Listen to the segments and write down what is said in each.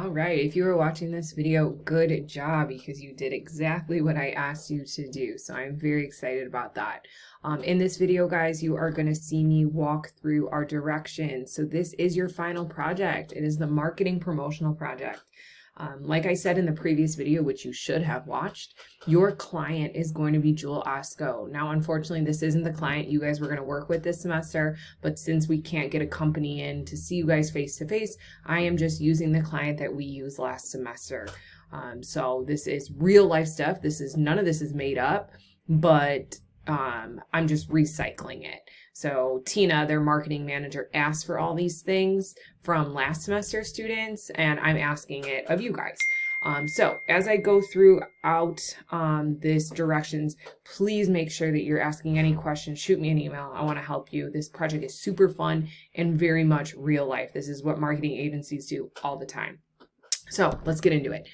All right, if you were watching this video, good job because you did exactly what I asked you to do. So I'm very excited about that. In this video, guys, you are going to see me walk through our directions. So this is your final project. It is the marketing promotional project. Like I said in the previous video, which you should have watched, your client is going to be Jewel Osco. Now, unfortunately, this isn't the client you guys were going to work with this semester, but since we can't get a company in to see you guys face to face, I am just using the client that we used last semester. So this is real life stuff. None of this is made up, but I'm just recycling it. So Tina, their marketing manager, asked for all these things from last semester students, and I'm asking it of you guys. So as I go throughout this directions, please make sure that you're asking any questions. Shoot me an email. I want to help you. This project is super fun and very much real life. This is what marketing agencies do all the time. So let's get into it.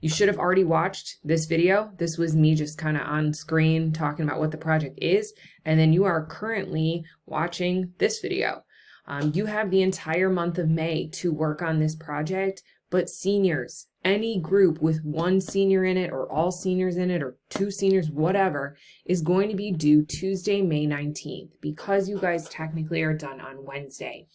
You should have already watched this video. This was me just kind of on screen talking about what the project is. And then you are currently watching this video. You have the entire month of May to work on this project, but seniors, any group with one senior in it or all seniors in it or two seniors, whatever, is going to be due Tuesday, May 19th because you guys technically are done on Wednesday.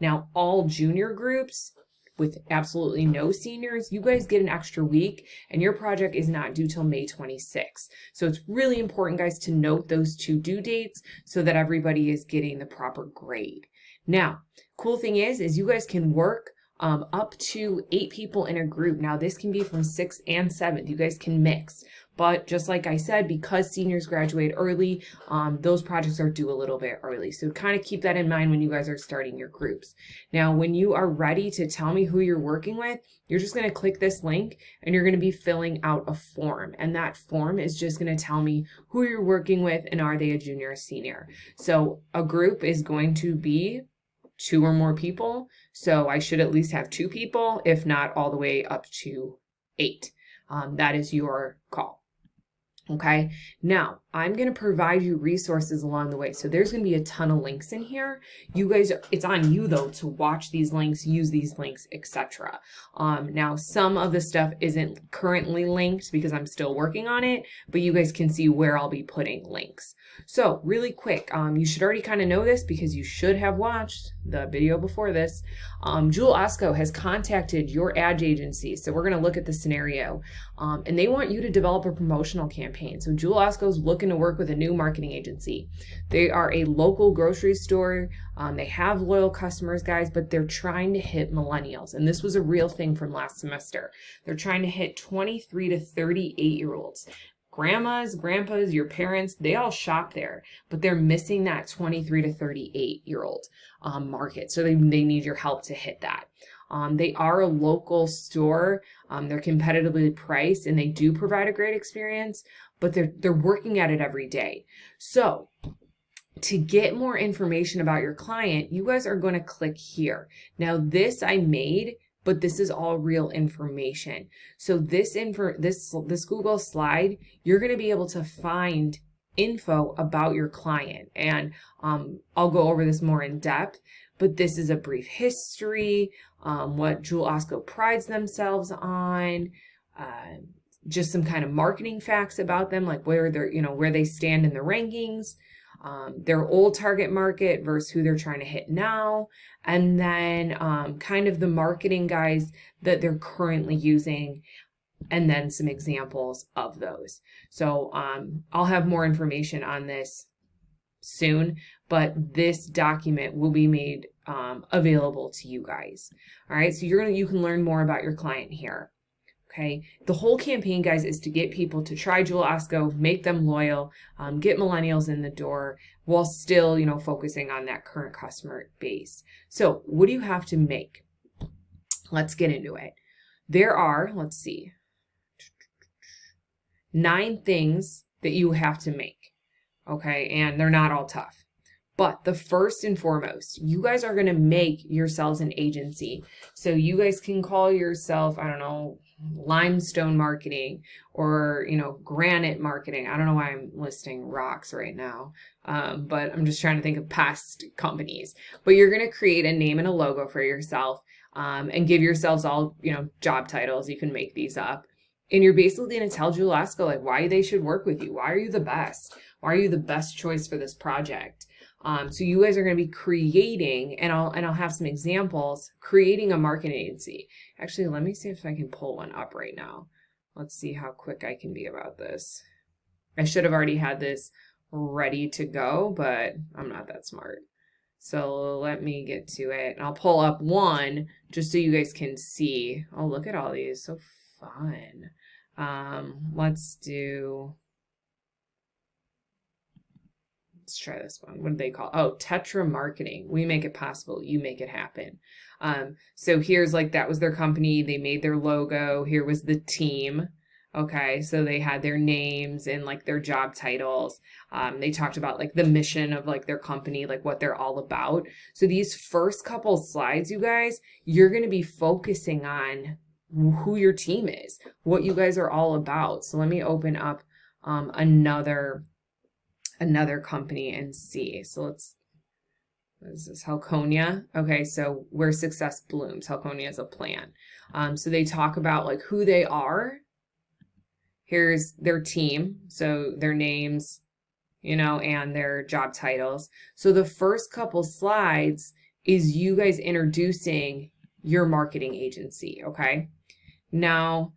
Now, all junior groups with absolutely no seniors, you guys get an extra week and your project is not due till May 26th. So it's really important, guys, to note those two due dates so that everybody is getting the proper grade. Now, cool thing is you guys can work up to 8 people in a group. Now, this can be from 6th and 7th. You guys can mix. But just like I said, because seniors graduate early, those projects are due a little bit early. So kind of keep that in mind when you guys are starting your groups. Now, when you are ready to tell me who you're working with, you're just going to click this link and you're going to be filling out a form. And that form is just going to tell me who you're working with and are they a junior or senior. So a group is going to be 2 or more people. So I should at least have 2 people, if not all the way up to 8. That is your call. Okay, now I'm going to provide you resources along the way. So there's going to be a ton of links in here. You guys, it's on you though to watch these links, use these links, etc. Now some of the stuff isn't currently linked because I'm still working on it, but you guys can see where I'll be putting links. So really quick, you should already kind of know this because you should have watched the video before this. Jewel Osco has contacted your ad agency. So we're going to look at the scenario and they want you to develop a promotional campaign. So Jewel Osco is looking to work with a new marketing agency. They are a local grocery store. They have loyal customers, guys, but they're trying to hit millennials. And this was a real thing from last semester. They're trying to hit 23 to 38-year-olds. Grandmas, grandpas, your parents, they all shop there, but they're missing that 23 to 38-year-old market. So they need your help to hit that. They are a local store. They're competitively priced and they do provide a great experience, but they're working at it every day. So to get more information about your client, you guys are going to click here. Now this I made, but this is all real information. So this Google slide, you're going to be able to find info about your client. And I'll go over this more in depth, but this is a brief history, what Jewel Osco prides themselves on, just some kind of marketing facts about them, like where they're, where they stand in the rankings, their old target market versus who they're trying to hit now, and then kind of the marketing guys that they're currently using, and then some examples of those. So I'll have more information on this soon, but this document will be made available to you guys. All right, so you can learn more about your client here. Okay, the whole campaign, guys, is to get people to try Jewel Osco, make them loyal, get millennials in the door while still, focusing on that current customer base. So what do you have to make? Let's get into it. There are, let's see, 9 things that you have to make. Okay, and they're not all tough. But the first and foremost, you guys are going to make yourselves an agency. So you guys can call yourself, I don't know, limestone marketing or, granite marketing. I don't know why I'm listing rocks right now, but I'm just trying to think of past companies. But you're going to create a name and a logo for yourself. and give yourselves all, job titles. You can make these up. And you're basically going to tell Jewel Osco, like, why they should work with you. Why are you the best? Why are you the best choice for this project? So you guys are going to be creating, and I'll have some examples, creating a marketing agency. Actually, let me see if I can pull one up right now. Let's see how quick I can be about this. I should have already had this ready to go, but I'm not that smart. So let me get to it. And I'll pull up one just so you guys can see. Oh, look at all these. So fun. Let's try this one. What do they call? Oh, Tetra Marketing. We make it possible. You make it happen. So here's that was their company. They made their logo. Here was the team. Okay, so they had their names and their job titles. They talked about the mission of their company, what they're all about. So these first couple slides, you guys, you're going to be focusing on who your team is, what you guys are all about. So let me open up another company and see. So what is this? Halconia. Okay, so where success blooms. Halconia is a plan. So they talk about who they are. Here's their team, so their names, and their job titles. So the first couple slides is you guys introducing your marketing agency, okay? Now,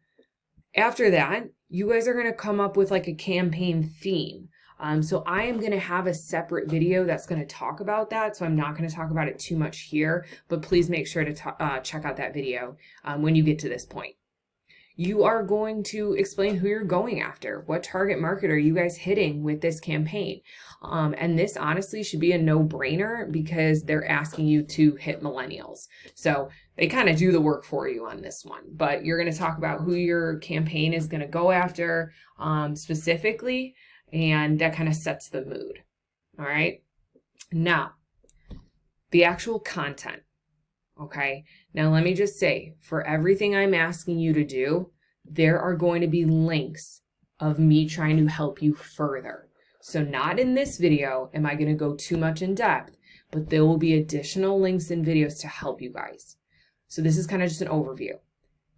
after that, you guys are going to come up with a campaign theme. So I am going to have a separate video that's going to talk about that. So I'm not going to talk about it too much here, but please make sure to check out that video when you get to this point. You are going to explain who you're going after. What target market are you guys hitting with this campaign? And this honestly should be a no-brainer because they're asking you to hit millennials. So they kind of do the work for you on this one. But you're going to talk about who your campaign is going to go after specifically, and that kind of sets the mood. All right. Now, the actual content. Okay, now let me just say, for everything I'm asking you to do, there are going to be links of me trying to help you further. So not in this video am I going to go too much in depth, but there will be additional links and videos to help you guys. So this is kind of just an overview.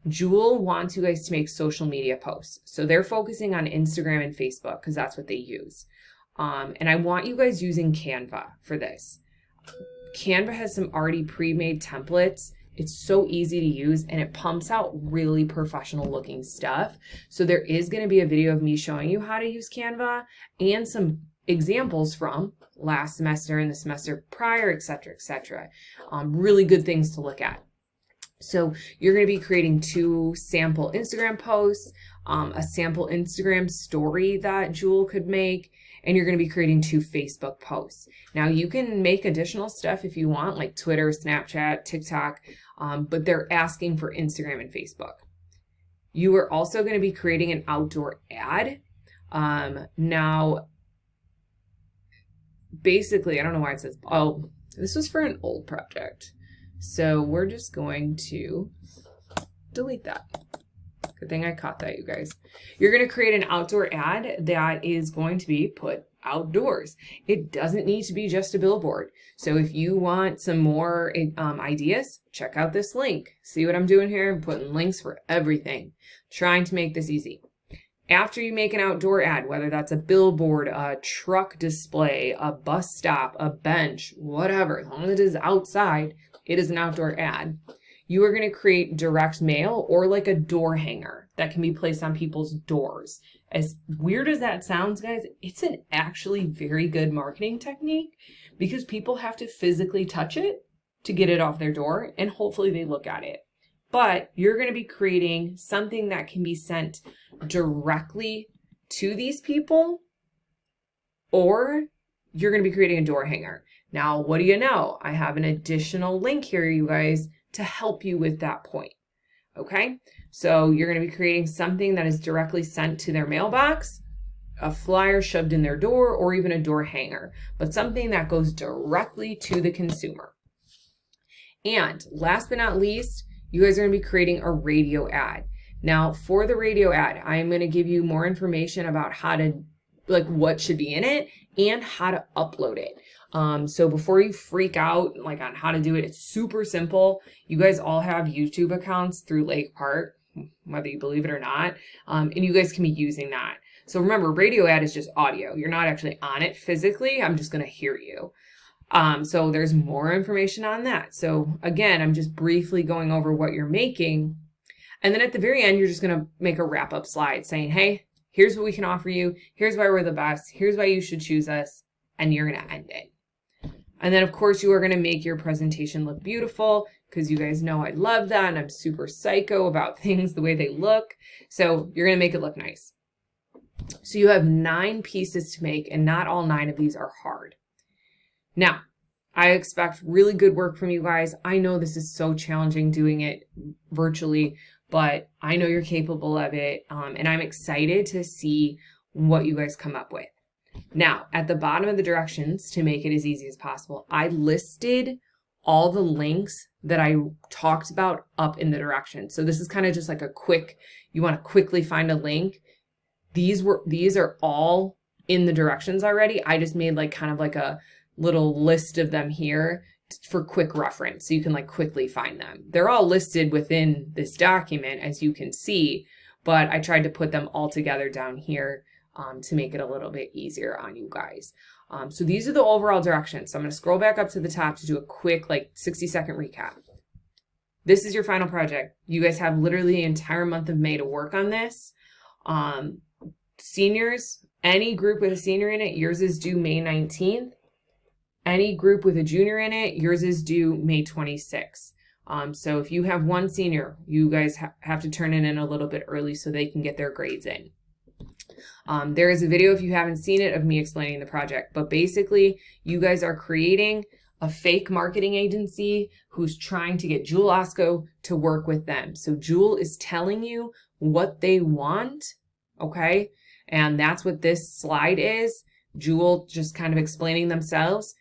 Jewel wants you guys to make social media posts. So they're focusing on Instagram and Facebook because that's what they use. And I want you guys using Canva for this. Canva has some already pre-made templates. It's so easy to use and it pumps out really professional looking stuff. So there is going to be a video of me showing you how to use Canva and some examples from last semester and the semester prior, etc., etc. Really good things to look at. So you're going to be creating 2 sample Instagram posts, a sample Instagram story that Jewel could make, and you're going to be creating 2 Facebook posts. Now you can make additional stuff if you want, like Twitter, Snapchat, TikTok, but they're asking for Instagram and Facebook. You are also going to be creating an outdoor ad. Now, basically, I don't know why it says, oh, this was for an old project. So we're just going to delete that. Good thing I caught that, you guys. You're going to create an outdoor ad that is going to be put outdoors. It doesn't need to be just a billboard. So if you want some more ideas, check out this link. See what I'm doing here? I'm putting links for everything. Trying to make this easy. After you make an outdoor ad, whether that's a billboard, a truck display, a bus stop, a bench, whatever, as long as it is outside, it is an outdoor ad. You are going to create direct mail or like a door hanger that can be placed on people's doors. As weird as that sounds, guys, it's an actually very good marketing technique because people have to physically touch it to get it off their door, and hopefully they look at it. But you're going to be creating something that can be sent directly to these people, or you're going to be creating a door hanger. Now, what do you know? I have an additional link here, you guys, to help you with that point. Okay, so you're going to be creating something that is directly sent to their mailbox, a flyer shoved in their door, or even a door hanger, but something that goes directly to the consumer. And last but not least, you guys are going to be creating a radio ad. Now, for the radio ad, I'm going to give you more information about how to, like, what should be in it and how to upload it. So before you freak out like on how to do it, it's super simple. You guys all have YouTube accounts through Lake Park, whether you believe it or not, and you guys can be using that. So remember, radio ad is just audio. You're not actually on it physically. I'm just going to hear you. So there's more information on that. So again, I'm just briefly going over what you're making. And then at the very end, you're just going to make a wrap up slide saying, hey, here's what we can offer you. Here's why we're the best. Here's why you should choose us. And you're going to end it. And then of course you are going to make your presentation look beautiful, because you guys know I love that. And I'm super psycho about things the way they look. So you're going to make it look nice. So you have 9 pieces to make, and not all 9 of these are hard. Now, I expect really good work from you guys. I know this is so challenging doing it virtually, but I know you're capable of it. And I'm excited to see what you guys come up with. Now, at the bottom of the directions, to make it as easy as possible, I listed all the links that I talked about up in the directions. So this is kind of just like a quick, you want to quickly find a link. These are all in the directions already. I just made like kind of like a little list of them here for quick reference, so you can like quickly find them. They're all listed within this document, as you can see, but I tried to put them all together down here to make it a little bit easier on you guys. So these are the overall directions. So I'm going to scroll back up to the top to do a quick like 60-second recap. This is your final project. You guys have literally the entire month of May to work on this. Seniors, any group with a senior in it, yours is due May 19th. Any group with a junior in it, yours is due May 26th. So if you have one senior, you guys have to turn it in a little bit early so they can get their grades in. There is a video, if you haven't seen it, of me explaining the project. But basically, you guys are creating a fake marketing agency who's trying to get Jewel Osco to work with them. So Jewel is telling you what they want, okay? And that's what this slide is. Jewel just kind of explaining themselves.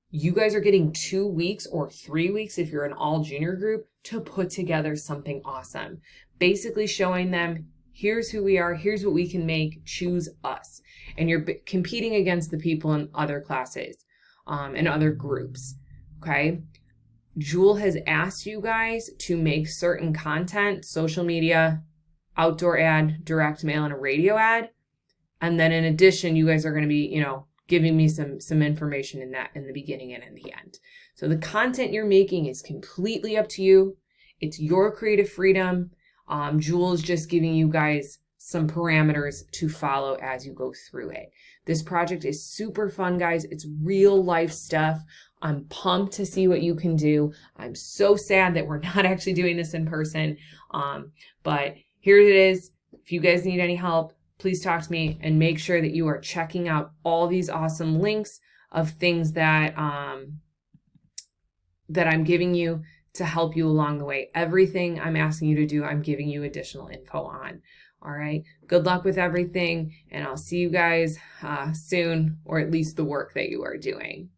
You guys are getting 2 weeks or 3 weeks if you're an all junior group to put together something awesome. Basically showing them, here's who we are, here's what we can make, choose us. And you're competing against the people in other classes and other groups, okay? Jewel has asked you guys to make certain content, social media, outdoor ad, direct mail, and a radio ad. And then in addition, you guys are going to be, giving me some information in that in the beginning and in the end. So the content you're making is completely up to you. It's your creative freedom. Jewel's just giving you guys some parameters to follow as you go through it. This project is super fun, guys. It's real life stuff. I'm pumped to see what you can do. I'm so sad that we're not actually doing this in person. But here it is. If you guys need any help, please talk to me, and make sure that you are checking out all these awesome links of things that that I'm giving you to help you along the way. Everything I'm asking you to do, I'm giving you additional info on. All right. Good luck with everything, and I'll see you guys soon, or at least the work that you are doing.